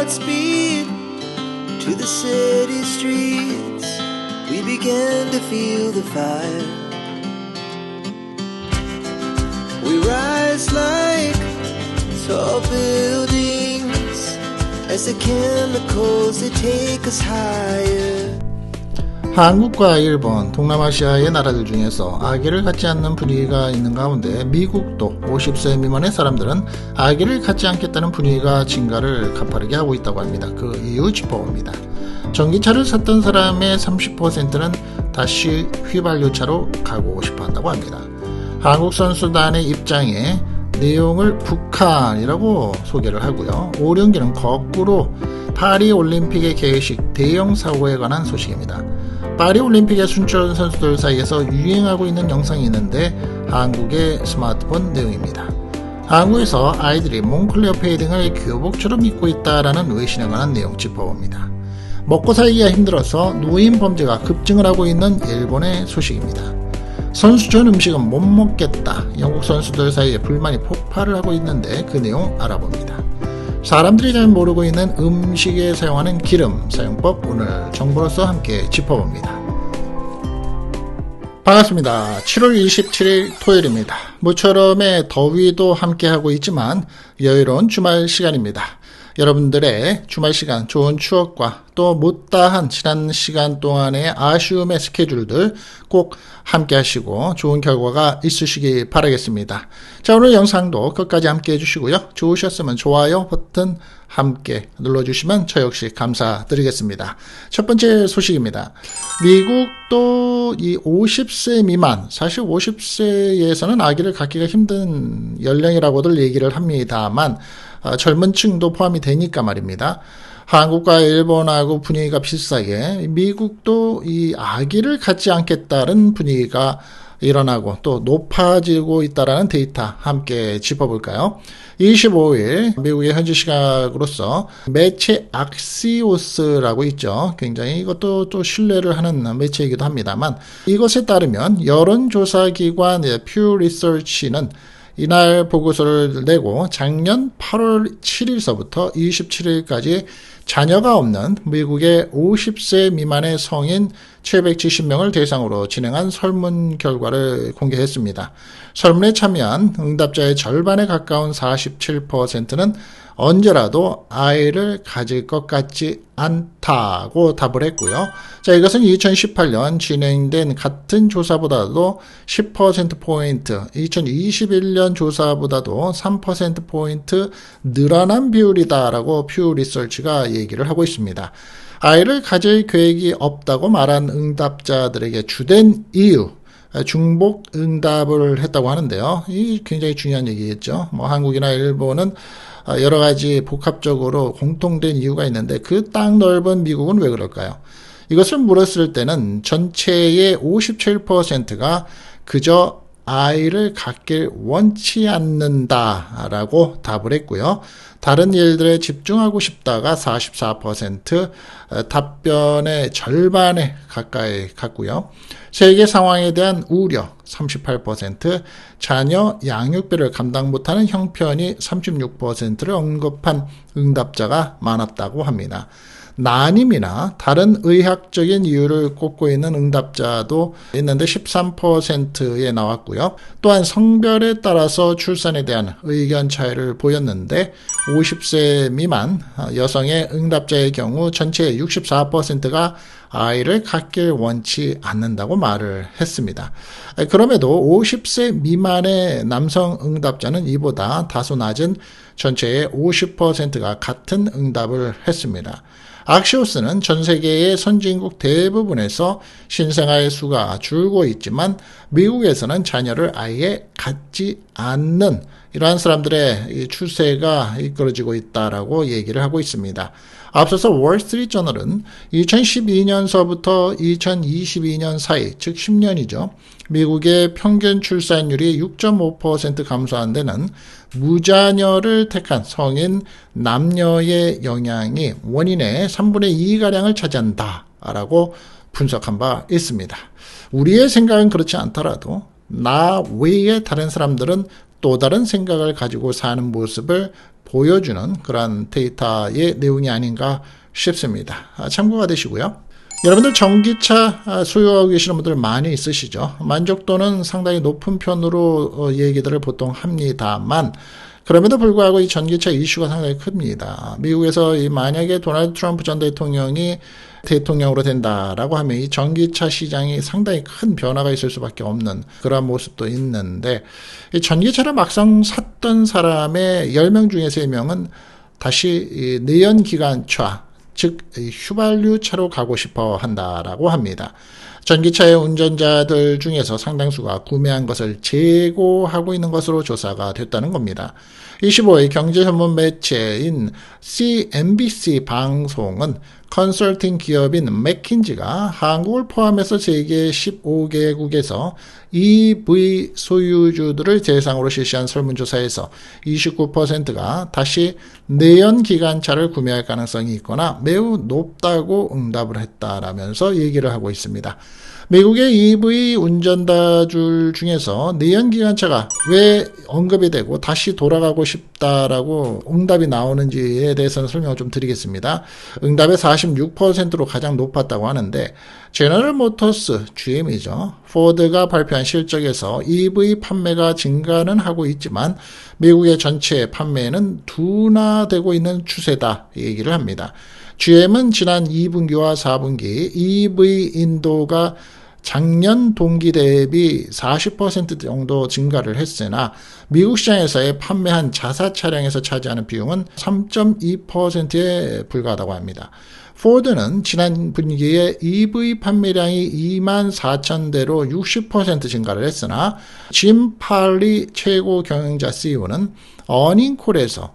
Godspeed to the city streets. We began to feel the fire. We rise like tall buildings as the chemicals they take us higher. 한국과 일본, 동남아시아의 나라들 중에서 아기를 갖지 않는 분위기가 있는 가운데 미국도 50세 미만의 사람들은 아기를 갖지 않겠다는 분위기가 증가를 가파르게 하고 있다고 합니다. 그 이유 짚어봅니다. 전기차를 샀던 사람의 30%는 다시 휘발유차로 가고 싶어 한다고 합니다. 한국 선수단의 입장에 내용을 북한이라고 소개를 하고요. 오령기는 거꾸로 파리올림픽의 개회식 대형 사고에 관한 소식입니다. 파리올림픽의 순천 선수들 사이에서 유행하고 있는 영상이 있는데 한국의 스마트폰 내용입니다. 한국에서 아이들이 몽클레어 패딩을 교복처럼 입고 있다라는 의심에 관한 내용 짚어봅니다. 먹고 살기가 힘들어서 노인 범죄가 급증을 하고 있는 일본의 소식입니다. 선수 전 음식은 못 먹겠다. 영국 선수들 사이에 불만이 폭발을 하고 있는데 그 내용 알아봅니다. 사람들이 잘 모르고 있는 음식에 사용하는 기름 사용법 오늘 정보로서 함께 짚어봅니다. 반갑습니다. 7월 27일 토요일입니다. 모처럼의 더위도 함께하고 있지만 여유로운 주말 시간입니다. 여러분들의 주말 시간 좋은 추억과 또 못다한 지난 시간 동안의 아쉬움의 스케줄들 꼭 함께 하시고 좋은 결과가 있으시기 바라겠습니다. 자, 오늘 영상도 끝까지 함께 해주시고요. 좋으셨으면 좋아요 버튼 함께 눌러주시면 저 역시 감사드리겠습니다. 첫 번째 소식입니다. 미국도 이 50세 미만, 사실 50세에서는 아기를 갖기가 힘든 연령이라고들 얘기를 합니다만 젊은 층도 포함이 되니까 말입니다. 한국과 일본하고 분위기가 비슷하게 미국도 이 아기를 갖지 않겠다는 분위기가 일어나고 또 높아지고 있다는 데이터 함께 짚어볼까요? 25일 미국의 현지 시각으로서 매체 악시오스라고 있죠. 굉장히 이것도 또 신뢰를 하는 매체이기도 합니다만 이것에 따르면 여론조사기관 퓨 리서치는 이날 보고서를 내고 작년 8월 7일서부터 27일까지 자녀가 없는 미국의 50세 미만의 성인 770명을 대상으로 진행한 설문 결과를 공개했습니다. 설문에 참여한 응답자의 절반에 가까운 47%는 언제라도 아이를 가질 것 같지 않다고 답을 했고요. 자, 이것은 2018년 진행된 같은 조사보다도 10%포인트, 2021년 조사보다도 3%포인트 늘어난 비율이다라고 퓨 리서치가 얘기를 하고 있습니다. 아이를 가질 계획이 없다고 말한 응답자들에게 주된 이유, 중복 응답을 했다고 하는데요. 이 굉장히 중요한 얘기겠죠. 한국이나 일본은 여러 가지 복합적으로 공통된 이유가 있는데 그 땅 넓은 미국은 왜 그럴까요? 이것을 물었을 때는 전체의 57%가 그저 아이를 갖길 원치 않는다라고 답을 했고요. 다른 일들에 집중하고 싶다가 44%, 답변의 절반에 가까이 갔고요. 세계 상황에 대한 우려 38%, 자녀 양육비를 감당 못하는 형편이 36%를 언급한 응답자가 많았다고 합니다. 난임이나 다른 의학적인 이유를 꼽고 있는 응답자도 있는데 13%에 나왔고요. 또한 성별에 따라서 출산에 대한 의견 차이를 보였는데 50세 미만 여성의 응답자의 경우 전체의 64%가 아이를 갖길 원치 않는다고 말을 했습니다. 그럼에도 50세 미만의 남성 응답자는 이보다 다소 낮은 전체의 50%가 같은 응답을 했습니다. 악시오스는 전 세계의 선진국 대부분에서 신생아의 수가 줄고 있지만 미국에서는 자녀를 아예 갖지 않는 이러한 사람들의 추세가 이끌어지고 있다라고 얘기를 하고 있습니다. 앞서서 월스트리트저널은 2012년서부터 2022년 사이, 즉 10년이죠. 미국의 평균 출산율이 6.5% 감소한 데는 무자녀를 택한 성인 남녀의 영향이 원인의 3분의 2가량을 차지한다라고 분석한 바 있습니다. 우리의 생각은 그렇지 않더라도 나 외에 다른 사람들은 또 다른 생각을 가지고 사는 모습을 보여주는 그런 데이터의 내용이 아닌가 싶습니다. 참고가 되시고요. 여러분들 전기차 소유하고 계시는 분들 많이 있으시죠? 만족도는 상당히 높은 편으로 얘기들을 보통 합니다만 그럼에도 불구하고 이 전기차 이슈가 상당히 큽니다. 미국에서 만약에 도널드 트럼프 전 대통령이 대통령으로 된다라고 하면 이 전기차 시장이 상당히 큰 변화가 있을 수밖에 없는 그런 모습도 있는데 이 전기차를 막상 샀던 사람의 10명 중에 3명은 다시 이 내연기관차 즉 휘발유차로 가고 싶어 한다라고 합니다. 전기차의 운전자들 중에서 상당수가 구매한 것을 재고하고 있는 것으로 조사가 됐다는 겁니다. 25일 경제전문 매체인 CNBC 방송은 컨설팅 기업인 맥킨지가 한국을 포함해서 세계 15개국에서 EV 소유주들을 대상으로 실시한 설문조사에서 29%가 다시 내연기관차를 구매할 가능성이 있거나 매우 높다고 응답을 했다라면서 얘기를 하고 있습니다. 미국의 EV 운전자들 중에서 내연기관차가 왜 언급이 되고 다시 돌아가고 싶다라고 응답이 나오는지에 대해서는 설명을 좀 드리겠습니다. 응답의 46%로 가장 높았다고 하는데 제너럴 모터스, GM이죠. 포드가 발표한 실적에서 EV 판매가 증가는 하고 있지만 미국의 전체 판매는 둔화되고 있는 추세다 얘기를 합니다. GM은 지난 2분기와 4분기 EV 인도가 작년 동기 대비 40% 정도 증가를 했으나 미국 시장에서의 판매한 자사 차량에서 차지하는 비용은 3.2%에 불과하다고 합니다. 포드는 지난 분기에 EV 판매량이 24,000대로 60% 증가를 했으나 짐 팔리 최고 경영자 CEO는 어닝콜에서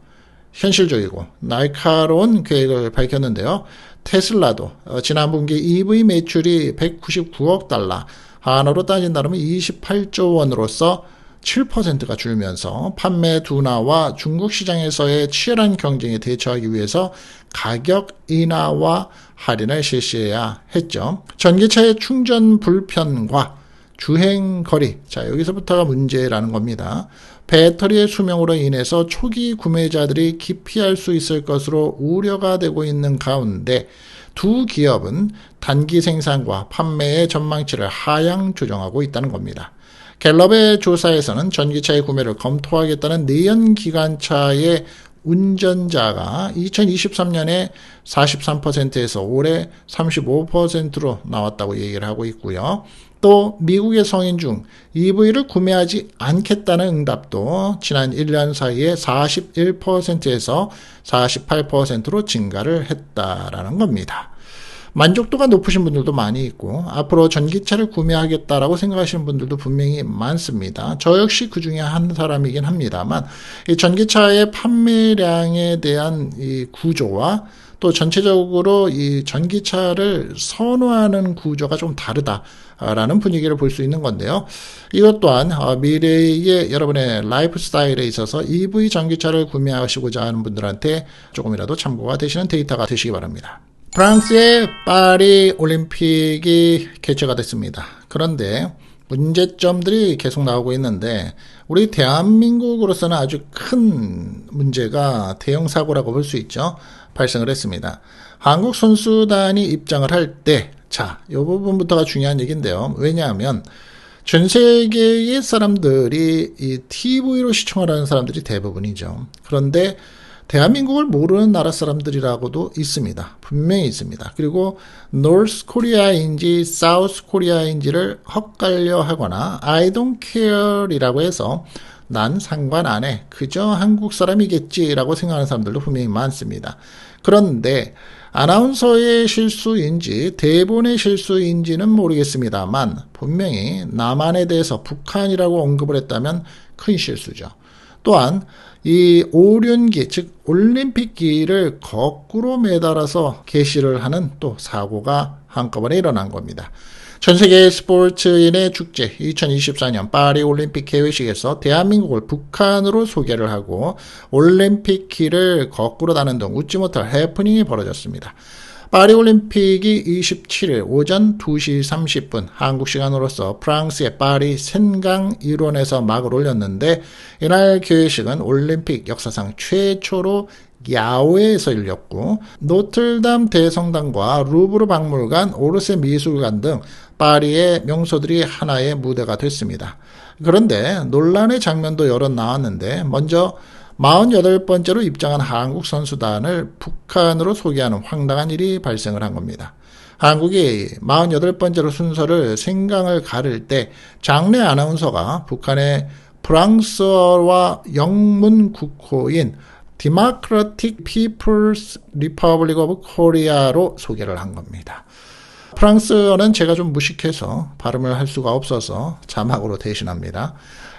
현실적이고 날카로운 계획을 밝혔는데요. 테슬라도 지난 분기 EV 매출이 199억 달러, 한화로 따진다면 28조 원으로서 7%가 줄면서 판매 둔화와 중국 시장에서의 치열한 경쟁에 대처하기 위해서 가격 인하와 할인을 실시해야 했죠. 전기차의 충전 불편과 주행 거리, 자 여기서부터가 문제라는 겁니다. 배터리의 수명으로 인해서 초기 구매자들이 기피할 수 있을 것으로 우려가 되고 있는 가운데 두 기업은 단기 생산과 판매의 전망치를 하향 조정하고 있다는 겁니다. 갤럽의 조사에서는 전기차의 구매를 검토하겠다는 내연기관차의 운전자가 2023년에 43%에서 올해 35%로 나왔다고 얘기를 하고 있고요. 또 미국의 성인 중 EV를 구매하지 않겠다는 응답도 지난 1년 사이에 41%에서 48%로 증가를 했다라는 겁니다. 만족도가 높으신 분들도 많이 있고 앞으로 전기차를 구매하겠다라고 생각하시는 분들도 분명히 많습니다. 저 역시 그 중에 한 사람이긴 합니다만 이 전기차의 판매량에 대한 이 구조와 또 전체적으로 이 전기차를 선호하는 구조가 좀 다르다라는 분위기를 볼 수 있는 건데요. 이것 또한 미래의 여러분의 라이프 스타일에 있어서 EV 전기차를 구매하시고자 하는 분들한테 조금이라도 참고가 되시는 데이터가 되시기 바랍니다. 프랑스의 파리 올림픽이 개최가 됐습니다. 그런데 문제점들이 계속 나오고 있는데 우리 대한민국으로서는 아주 큰 문제가 대형 사고라고 볼 수 있죠. 발생을 했습니다. 한국 선수단이 입장을 할 때, 자, 이 부분부터가 중요한 얘기인데요. 왜냐하면 전 세계의 사람들이 이 TV로 시청을 하는 사람들이 대부분이죠. 그런데 대한민국을 모르는 나라 사람들이라고도 있습니다. 분명히 있습니다. 그리고 노스 코리아인지 사우스 코리아인지를 헛갈려 하거나 I don't care이라고 해서 난 상관 안 해. 그저 한국 사람이겠지라고 생각하는 사람들도 분명히 많습니다. 그런데 아나운서의 실수인지 대본의 실수인지는 모르겠습니다만 분명히 남한에 대해서 북한이라고 언급을 했다면 큰 실수죠. 또한 이 오륜기 즉 올림픽기를 거꾸로 매달아서 게시를 하는 또 사고가 한꺼번에 일어난 겁니다. 전세계 스포츠인의 축제 2024년 파리 올림픽 개회식에서 대한민국을 북한으로 소개를 하고 올림픽 키를 거꾸로 다는 등 웃지 못할 해프닝이 벌어졌습니다. 파리올림픽이 27일 오전 2시 30분 한국 시간으로서 프랑스의 파리 센강 일원에서 막을 올렸는데, 이날 개회식은 올림픽 역사상 최초로 야외에서 열렸고, 노틀담 대성당과 루브르 박물관, 오르세 미술관 등 파리의 명소들이 하나의 무대가 됐습니다. 그런데 논란의 장면도 여러 나왔는데, 먼저 48번째로 입장한 한국 선수단을 북한으로 소개하는 황당한 일이 발생을 한 겁니다. 한국이 48번째로 순서를 생강을 가를 때 장내 아나운서가 북한의 프랑스어와 영문 국호인 Democratic People's Republic of Korea로 소개를 한 겁니다. 프랑스어는 제가 좀 무식해서 발음을 할 수가 없어서 자막으로 대신합니다.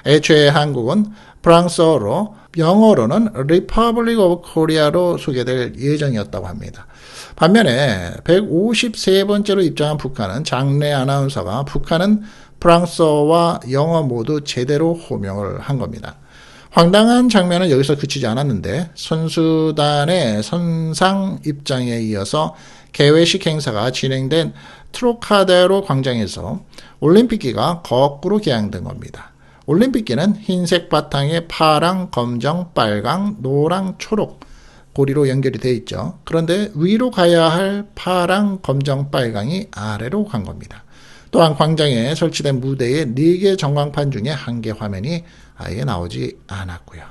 애초에 한국은 프랑스어로, 영어로는 Republic of Korea로 소개될 예정이었다고 합니다. 반면에 153번째로 입장한 북한은 장내 아나운서가 북한은 프랑스어와 영어 모두 제대로 호명을 한 겁니다. 황당한 장면은 여기서 그치지 않았는데, 선수단의 선상 입장에 이어서 개회식 행사가 진행된 트로카데로 광장에서 올림픽기가 거꾸로 개항된 겁니다. 올림픽기는 흰색 바탕에 파랑, 검정, 빨강, 노랑, 초록 고리로 연결이 되어 있죠. 그런데 위로 가야 할 파랑, 검정, 빨강이 아래로 간 겁니다. 또한 광장에 설치된 무대의 4개 전광판 중에 1개 화면이 아예 나오지 않았고요.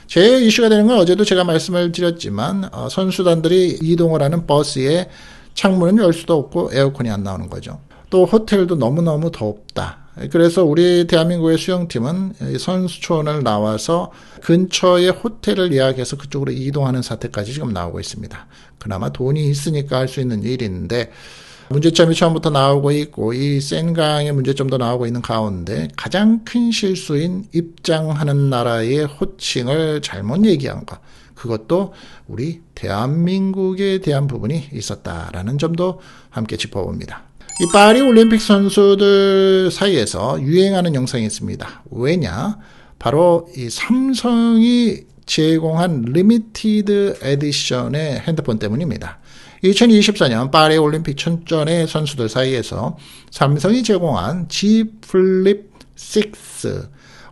제일 이슈가 되는 건 어제도 제가 말씀을 드렸지만, 선수단들이 이동을 하는 버스에 창문은 열 수도 없고 에어컨이 안 나오는 거죠. 또 호텔도 너무너무 덥다. 그래서 우리 대한민국의 수영팀은 선수촌을 나와서 근처에 호텔을 예약해서 그쪽으로 이동하는 사태까지 지금 나오고 있습니다. 그나마 돈이 있으니까 할 수 있는 일인데, 문제점이 처음부터 나오고 있고, 이 센강의 문제점도 나오고 있는 가운데 가장 큰 실수인 입장하는 나라의 호칭을 잘못 얘기한 것, 그것도 우리 대한민국에 대한 부분이 있었다라는 점도 함께 짚어봅니다. 이 파리 올림픽 선수들 사이에서 유행하는 영상이 있습니다. 왜냐? 바로 이 삼성이 제공한 리미티드 에디션의 핸드폰 때문입니다. 2024년 파리 올림픽 춘전의 선수들 사이에서 삼성이 제공한 G 플립 6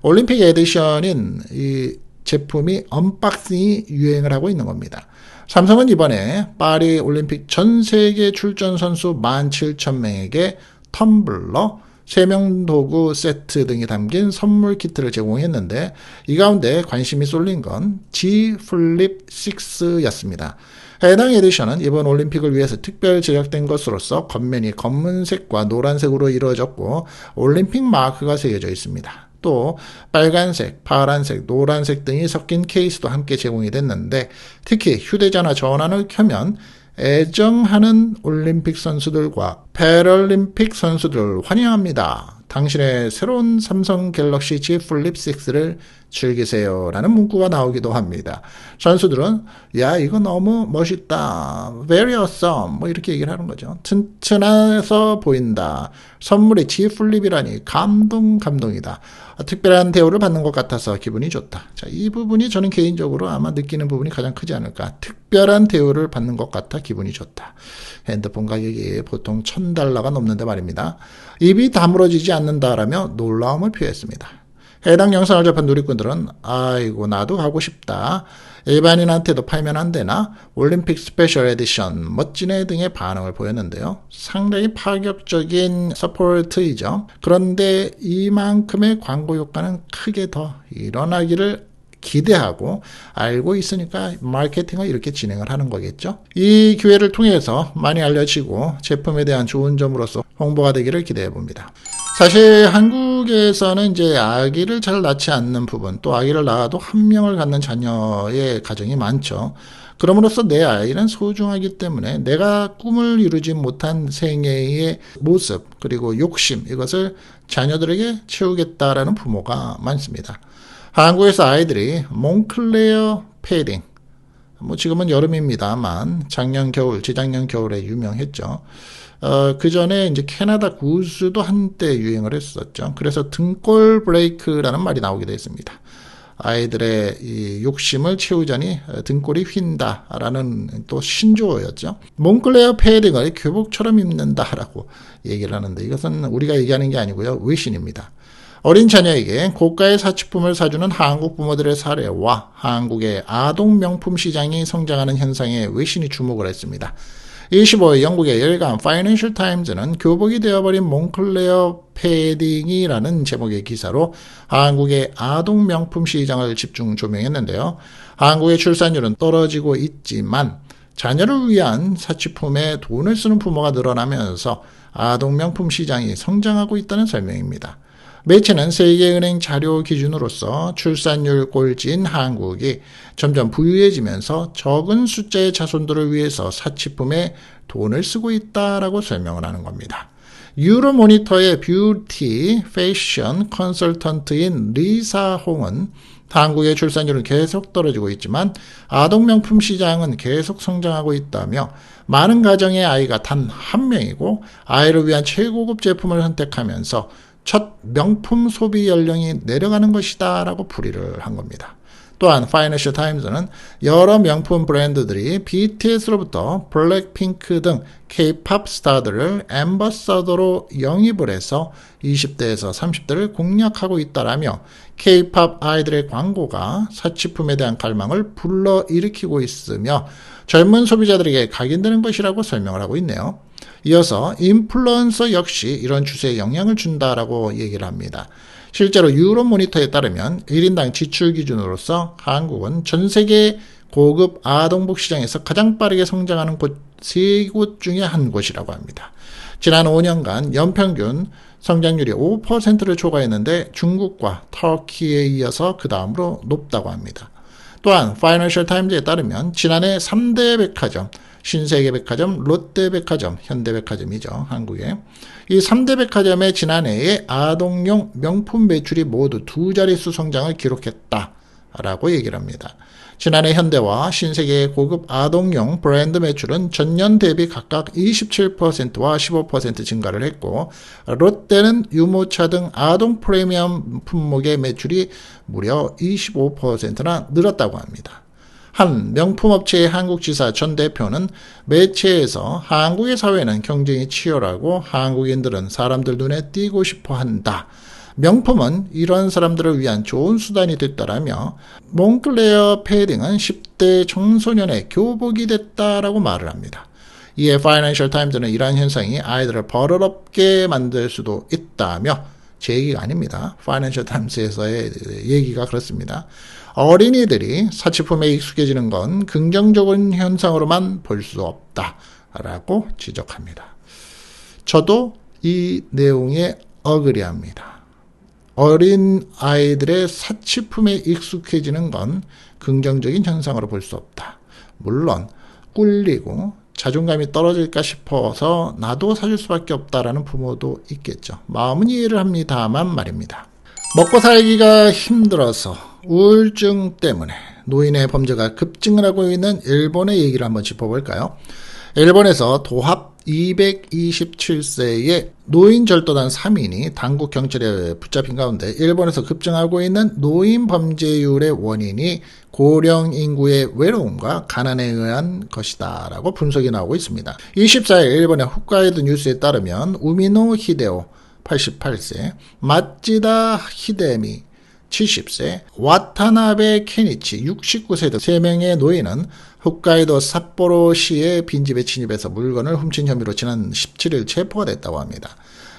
올림픽 에디션인 이 제품이 언박싱이 유행을 하고 있는 겁니다. 삼성은 이번에 파리 올림픽 전 세계 출전 선수 17,000명에게 텀블러, 세명 도구 세트 등이 담긴 선물 키트를 제공했는데, 이 가운데 관심이 쏠린 건 G 플립 6였습니다. 해당 에디션은 이번 올림픽을 위해서 특별 제작된 것으로서 겉면이 검은색과 노란색으로 이루어졌고 올림픽 마크가 새겨져 있습니다. 또 빨간색, 파란색, 노란색 등이 섞인 케이스도 함께 제공이 됐는데, 특히 휴대전화 전원을 켜면 애정하는 올림픽 선수들과 패럴림픽 선수들을 환영합니다. 당신의 새로운 삼성 갤럭시 Z 플립 6를 즐기세요 라는 문구가 나오기도 합니다. 선수들은 야 이거 너무 멋있다, very awesome 뭐 이렇게 얘기를 하는 거죠. 튼튼해서 보인다, 선물이 Z 플립이라니 감동이다, 특별한 대우를 받는 것 같아서 기분이 좋다. 자, 이 부분이 저는 개인적으로 아마 느끼는 부분이 가장 크지 않을까. 특별한 대우를 받는 것 같아 기분이 좋다. 핸드폰 가격이 보통 $1,000가 넘는데 말입니다. 입이 다물어지지 않는다라며 놀라움을 표했습니다. 해당 영상을 접한 누리꾼들은 아이고 나도 가고 싶다, 일반인한테도 팔면 안 되나, 올림픽 스페셜 에디션 멋지네 등의 반응을 보였는데요. 상당히 파격적인 서포트이죠. 그런데 이만큼의 광고 효과는 크게 더 일어나기를 기대하고 알고 있으니까 마케팅을 이렇게 진행을 하는 거겠죠. 이 기회를 통해서 많이 알려지고 제품에 대한 좋은 점으로서 홍보가 되기를 기대해 봅니다. 사실 한국에서는 이제 아기를 잘 낳지 않는 부분, 또 아기를 낳아도 한 명을 갖는 자녀의 가정이 많죠. 그럼으로써 내 아이는 소중하기 때문에 내가 꿈을 이루지 못한 생애의 모습, 그리고 욕심, 이것을 자녀들에게 채우겠다라는 부모가 많습니다. 한국에서 아이들이 몽클레어 패딩, 지금은 여름입니다만 작년 겨울, 재작년 겨울에 유명했죠. 그 전에 이제 캐나다 구스도 한때 유행을 했었죠. 그래서 등골 브레이크라는 말이 나오기도 했습니다. 아이들의 이 욕심을 채우자니 등골이 휜다라는 또 신조어였죠. 몽클레어 패딩을 교복처럼 입는다라고 얘기를 하는데 이것은 우리가 얘기하는 게 아니고요. 외신입니다. 어린 자녀에게 고가의 사치품을 사주는 한국 부모들의 사례와 한국의 아동 명품 시장이 성장하는 현상에 외신이 주목을 했습니다. 25일 영국의 열간 파이낸셜 타임즈는 교복이 되어버린 몽클레어 패딩이라는 제목의 기사로 한국의 아동 명품 시장을 집중 조명했는데요. 한국의 출산율은 떨어지고 있지만 자녀를 위한 사치품에 돈을 쓰는 부모가 늘어나면서 아동 명품 시장이 성장하고 있다는 설명입니다. 매체는 세계은행 자료 기준으로서 출산율 꼴찌인 한국이 점점 부유해지면서 적은 숫자의 자손들을 위해서 사치품에 돈을 쓰고 있다라고 설명을 하는 겁니다. 유로모니터의 뷰티 패션 컨설턴트인 리사 홍은 한국의 출산율은 계속 떨어지고 있지만 아동명품 시장은 계속 성장하고 있다며 많은 가정의 아이가 단 한 명이고 아이를 위한 최고급 제품을 선택하면서 첫 명품 소비 연령이 내려가는 것이다 라고 풀이를 한 겁니다. 또한 파이낸셜 타임즈는 여러 명품 브랜드들이 BTS로부터 블랙핑크 등 K-팝 스타들을 앰버서더로 영입을 해서 20대에서 30대를 공략하고 있다라며 K-팝 아이들의 광고가 사치품에 대한 갈망을 불러일으키고 있으며 젊은 소비자들에게 각인되는 것이라고 설명을 하고 있네요. 이어서 인플루언서 역시 이런 추세에 영향을 준다라고 얘기를 합니다. 실제로 유로모니터에 따르면 1인당 지출 기준으로서 한국은 전 세계 고급 아동복 시장에서 가장 빠르게 성장하는 곳 3곳 중에 한 곳이라고 합니다. 지난 5년간 연평균 성장률이 5%를 초과했는데 중국과 터키에 이어서 그 다음으로 높다고 합니다. 또한 파이낸셜 타임즈에 따르면 지난해 3대 백화점, 신세계백화점, 롯데백화점, 현대백화점이죠. 한국에. 이 3대 백화점의 지난해에 아동용 명품 매출이 모두 2자릿수 성장을 기록했다라고 얘기를 합니다. 지난해 현대와 신세계의 고급 아동용 브랜드 매출은 전년 대비 각각 27%와 15% 증가를 했고 롯데는 유모차 등 아동 프리미엄 품목의 매출이 무려 25%나 늘었다고 합니다. 한 명품업체의 한국지사 전 대표는 매체에서 한국의 사회는 경쟁이 치열하고 한국인들은 사람들 눈에 띄고 싶어 한다. 명품은 이런 사람들을 위한 좋은 수단이 됐다라며 몽클레어 패딩은 10대 청소년의 교복이 됐다라고 말을 합니다. 이에 파이낸셜 타임즈는 이러한 현상이 아이들을 버릇없게 만들 수도 있다며 제 얘기가 아닙니다. 파이낸셜 타임즈에서의 얘기가 그렇습니다. 어린이들이 사치품에 익숙해지는 건 긍정적인 현상으로만 볼 수 없다라고 지적합니다. 저도 이 내용에 어그리합니다. 어린 아이들의 사치품에 익숙해지는 건 긍정적인 현상으로 볼 수 없다. 물론 꿀리고 자존감이 떨어질까 싶어서 나도 사줄 수밖에 없다라는 부모도 있겠죠. 마음은 이해를 합니다만 말입니다. 먹고 살기가 힘들어서 우울증 때문에 노인의 범죄가 급증을 하고 있는 일본의 얘기를 한번 짚어볼까요? 일본에서 도합 227세의 노인 절도단 3인이 당국 경찰에 붙잡힌 가운데 일본에서 급증하고 있는 노인 범죄율의 원인이 고령 인구의 외로움과 가난에 의한 것이다 라고 분석이 나오고 있습니다. 24일 일본의 홋카이도 뉴스에 따르면 우미노 히데오 88세, 마찌다 히데미 70세, 와타나베 케니치 69세 등 3명의 노인은 홋카이도 삿포로시의 빈집에 침입해서 물건을 훔친 혐의로 지난 17일 체포가 됐다고 합니다.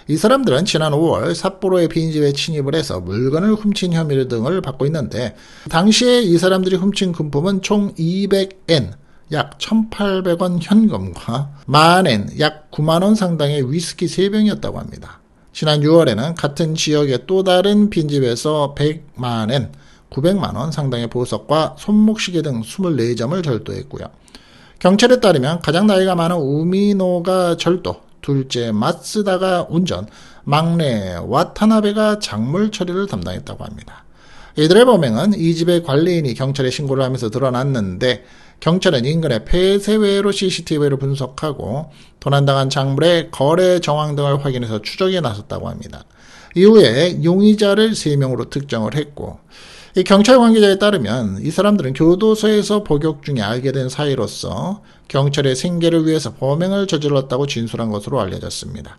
이 사람들은 지난 5월 삿포로의 빈집에 침입을 해서 물건을 훔친 혐의 등을 받고 있는데 당시에 이 사람들이 훔친 금품은 총 200엔, 약 1,800원 현금과 만엔, 약 9만원 상당의 위스키 3병이었다고 합니다. 지난 6월에는 같은 지역의 또 다른 빈집에서 100만엔, 900만원 상당의 보석과 손목시계 등 24점을 절도했고요. 경찰에 따르면 가장 나이가 많은 우미노가 절도, 둘째 마츠다가 운전, 막내 와타나베가 작물 처리를 담당했다고 합니다. 이들의 범행은 이 집의 관리인이 경찰에 신고를 하면서 드러났는데 경찰은 인근의 폐쇄외로 CCTV를 분석하고 도난당한 작물의 거래 정황 등을 확인해서 추적에 나섰다고 합니다. 이후에 용의자를 3명으로 특정을 했고 이 경찰 관계자에 따르면 이 사람들은 교도소에서 복역 중에 알게 된 사이로서 경찰의 생계를 위해서 범행을 저질렀다고 진술한 것으로 알려졌습니다.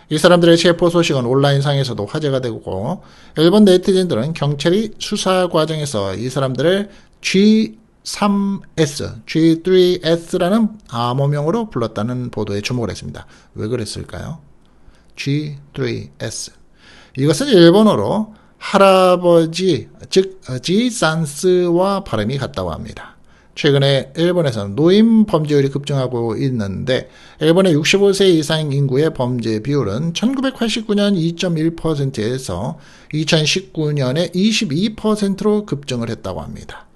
이 사람들의 체포 소식은 온라인상에서도 화제가 되고 일본 네티즌들은 경찰이 수사 과정에서 이 사람들을 G3S, G3S라는 암호명으로 불렀다는 보도에 주목을 했습니다. 왜 그랬을까요? G3S. 이것은 일본어로 할아버지, 즉 지산스와 발음이 같다고 합니다. 최근에 일본에서는 노인 범죄율이 급증하고 있는데 일본의 65세 이상 인구의 범죄 비율은 1989년 2.1%에서 2019년에 22%로 급증을 했다고 합니다.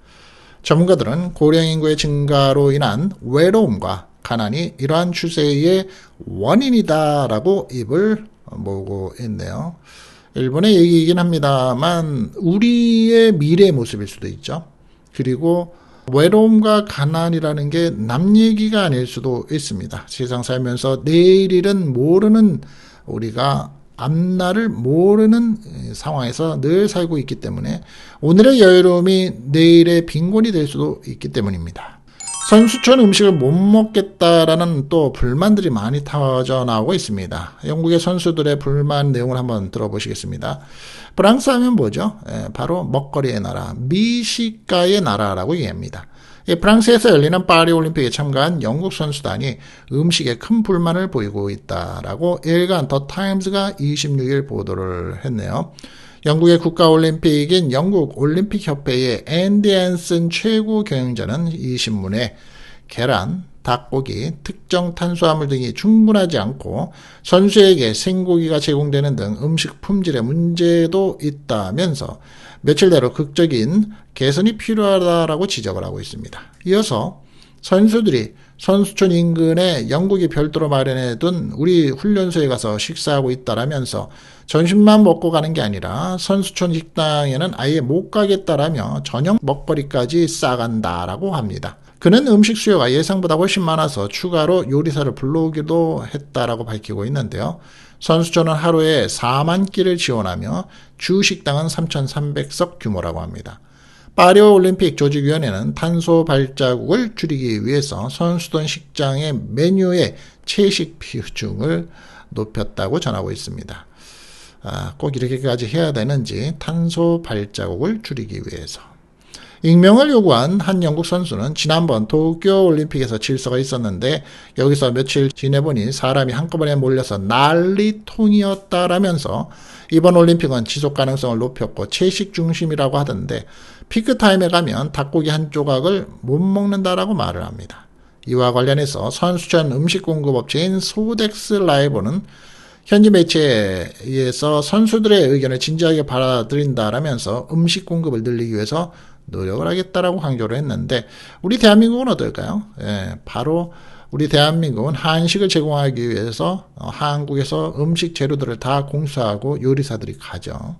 전문가들은 고령 인구의 증가로 인한 외로움과 가난이 이러한 추세의 원인이다라고 입을 모으고 있네요. 일본의 얘기이긴 합니다만 우리의 미래의 모습일 수도 있죠. 그리고 외로움과 가난이라는 게 남 얘기가 아닐 수도 있습니다. 세상 살면서 내일일은 모르는, 우리가 앞날을 모르는 상황에서 늘 살고 있기 때문에 오늘의 여유로움이 내일의 빈곤이 될 수도 있기 때문입니다. 선수촌 음식을 못 먹겠다라는 또 불만들이 많이 터져 나오고 있습니다. 영국의 선수들의 불만 내용을 한번 들어보시겠습니다. 프랑스 하면 뭐죠? 바로 먹거리의 나라, 미식가의 나라라고 얘기합니다. 프랑스에서 열리는 파리올림픽에 참가한 영국 선수단이 음식에 큰 불만을 보이고 있다라고 일간 더 타임즈가 26일 보도를 했네요. 영국의 국가올림픽인 영국 올림픽협회의 앤디 앤슨 최고 경영자는 이 신문에 계란, 닭고기, 특정 탄수화물 등이 충분하지 않고 선수에게 생고기가 제공되는 등 음식 품질의 문제도 있다면서 며칠 내로 극적인 개선이 필요하다라고 지적을 하고 있습니다. 이어서 선수들이 선수촌 인근에 영국이 별도로 마련해둔 우리 훈련소에 가서 식사하고 있다라면서 점심만 먹고 가는 게 아니라 선수촌 식당에는 아예 못 가겠다라며 저녁 먹거리까지 싸간다라고 합니다. 그는 음식 수요가 예상보다 훨씬 많아서 추가로 요리사를 불러오기도 했다라고 밝히고 있는데요. 선수촌은 하루에 4만 끼를 지원하며 주 식당은 3,300석 규모라고 합니다. 파리올림픽 조직위원회는 탄소 발자국을 줄이기 위해서 선수촌 식장의 메뉴의 채식 비중을 높였다고 전하고 있습니다. 꼭 이렇게까지 해야 되는지, 탄소 발자국을 줄이기 위해서. 익명을 요구한 한 영국 선수는 지난번 도쿄올림픽에서 질서가 있었는데 여기서 며칠 지내보니 사람이 한꺼번에 몰려서 난리통이었다라면서 이번 올림픽은 지속 가능성을 높였고 채식 중심이라고 하던데 피크타임에 가면 닭고기 한 조각을 못 먹는다라고 말을 합니다. 이와 관련해서 선수촌 음식 공급업체인 소덱스 라이브는 현지 매체에 의해서 선수들의 의견을 진지하게 받아들인다라면서 음식 공급을 늘리기 위해서 노력을 하겠다라고 강조를 했는데 우리 대한민국은 어떨까요? 바로 우리 대한민국은 한식을 제공하기 위해서 한국에서 음식 재료들을 다 공수하고 요리사들이 가죠.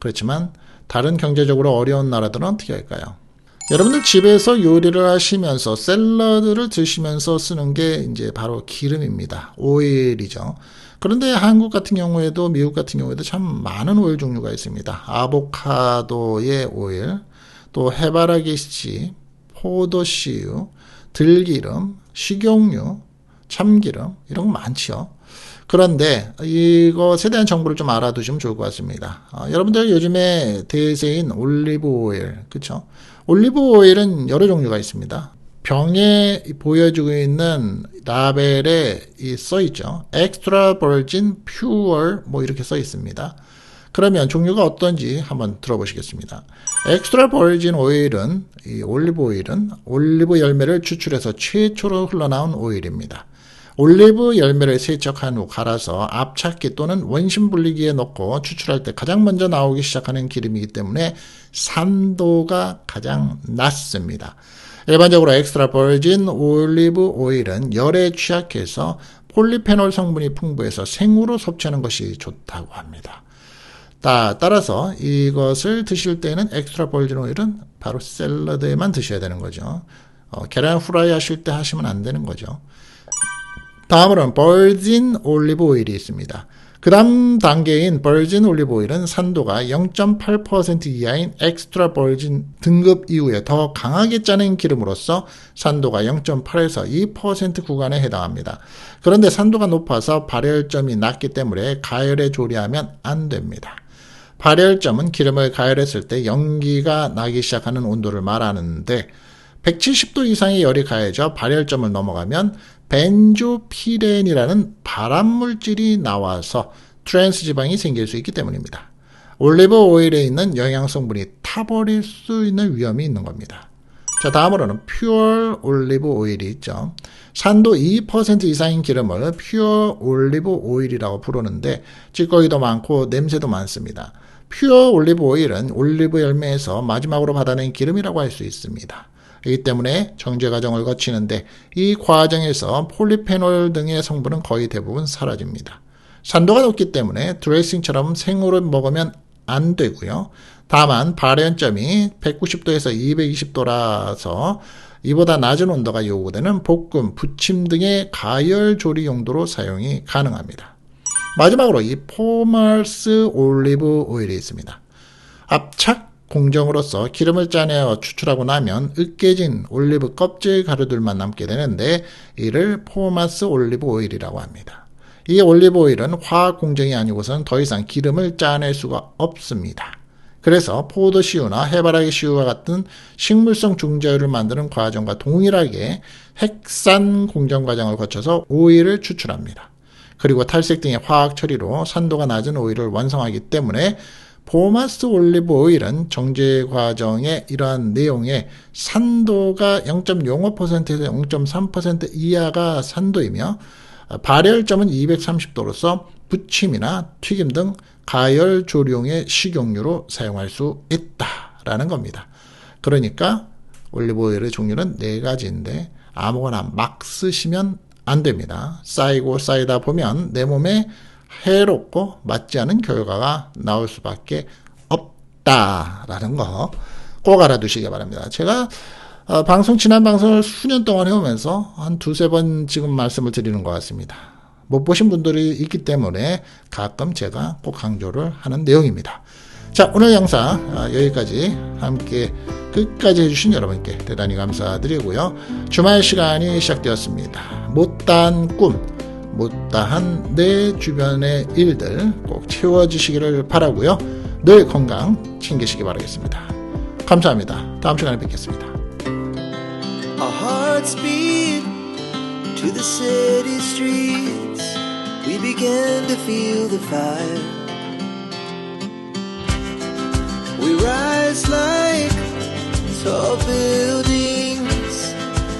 그렇지만 다른 경제적으로 어려운 나라들은 어떻게 할까요? 여러분들 집에서 요리를 하시면서 샐러드를 드시면서 쓰는 게 이제 바로 기름입니다. 오일이죠. 그런데 한국 같은 경우에도 미국 같은 경우에도 참 많은 오일 종류가 있습니다. 아보카도의 오일, 또 해바라기 씨, 포도씨유, 들기름, 식용유, 참기름 이런 거 많죠. 그런데 이것에 대한 정보를 좀 알아두시면 좋을 것 같습니다. 여러분들 요즘에 대세인 올리브 오일, 그렇죠? 올리브 오일은 여러 종류가 있습니다. 병에 보여주고 있는 라벨에 써 있죠. Extra Virgin Pure 뭐 이렇게 써 있습니다. 그러면 종류가 어떤지 한번 들어보시겠습니다. 엑스트라 버진 오일은, 이 올리브 오일은 올리브 열매를 추출해서 최초로 흘러나온 오일입니다. 올리브 열매를 세척한 후 갈아서 압착기 또는 원심 분리기에 넣고 추출할 때 가장 먼저 나오기 시작하는 기름이기 때문에 산도가 가장 낮습니다. 일반적으로 엑스트라 버진 올리브 오일은 열에 취약해서 폴리페놀 성분이 풍부해서 생으로 섭취하는 것이 좋다고 합니다. 따라서 이것을 드실 때는 엑스트라 버진 오일은 바로 샐러드에만 드셔야 되는 거죠. 계란 후라이 하실 때 하시면 안 되는 거죠. 다음으로는 버진 올리브 오일이 있습니다. 그 다음 단계인 버진 올리브 오일은 산도가 0.8% 이하인 엑스트라 버진 등급 이후에 더 강하게 짜낸 기름으로서 산도가 0.8에서 2% 구간에 해당합니다. 그런데 산도가 높아서 발열점이 낮기 때문에 가열에 조리하면 안 됩니다. 발열점은 기름을 가열했을 때 연기가 나기 시작하는 온도를 말하는데 170도 이상의 열이 가해져 발열점을 넘어가면 벤조피렌이라는 발암물질이 나와서 트랜스 지방이 생길 수 있기 때문입니다. 올리브 오일에 있는 영양성분이 타버릴 수 있는 위험이 있는 겁니다. 자, 다음으로는 퓨어 올리브 오일이 있죠. 산도 2% 이상인 기름을 퓨어 올리브 오일이라고 부르는데 찌꺼기도 많고 냄새도 많습니다. 퓨어 올리브 오일은 올리브 열매에서 마지막으로 받아낸 기름이라고 할 수 있습니다. 이기 때문에 정제 과정을 거치는데 이 과정에서 폴리페놀 등의 성분은 거의 대부분 사라집니다. 산도가 높기 때문에 드레싱처럼 생으로 먹으면 안 되고요. 다만 발연점이 190도에서 220도라서 이보다 낮은 온도가 요구되는 볶음, 부침 등의 가열 조리 용도로 사용이 가능합니다. 마지막으로 이 포마스 올리브 오일이 있습니다. 압착 공정으로서 기름을 짜내어 추출하고 나면 으깨진 올리브 껍질 가루들만 남게 되는데 이를 포마스 올리브 오일이라고 합니다. 이 올리브 오일은 화학 공정이 아니고서는 더 이상 기름을 짜낼 수가 없습니다. 그래서 포도씨유나 해바라기 씨유와 같은 식물성 중자유를 만드는 과정과 동일하게 핵산 공정 과정을 거쳐서 오일을 추출합니다. 그리고 탈색 등의 화학 처리로 산도가 낮은 오일을 완성하기 때문에 포마스 올리브 오일은 정제 과정의 이러한 내용에 산도가 0.05%에서 0.3% 이하가 산도이며 발열점은 230도로서 부침이나 튀김 등 가열 조리용의 식용유로 사용할 수 있다라는 겁니다. 그러니까 올리브 오일의 종류는 4가지인데 아무거나 막 쓰시면 안 됩니다. 쌓이고 쌓이다 보면 내 몸에 해롭고 맞지 않은 결과가 나올 수밖에 없다라는 거 꼭 알아두시기 바랍니다. 제가 지난 방송을 수년 동안 해오면서 한 2-3번 지금 말씀을 드리는 것 같습니다. 못 보신 분들이 있기 때문에 가끔 제가 꼭 강조를 하는 내용입니다. 자, 오늘 영상 여기까지 함께 끝까지 해주신 여러분께 대단히 감사드리고요. 주말 시간이 시작되었습니다. 못다한 꿈, 못다한 내 주변의 일들 꼭 채워지시기를 바라고요. 늘 건강 챙기시기 바라겠습니다. 감사합니다. 다음 시간에 뵙겠습니다. Our hearts beat to the city streets. We began to feel the fire. We rise like tall buildings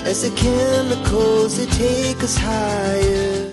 as the chemicals they take us higher.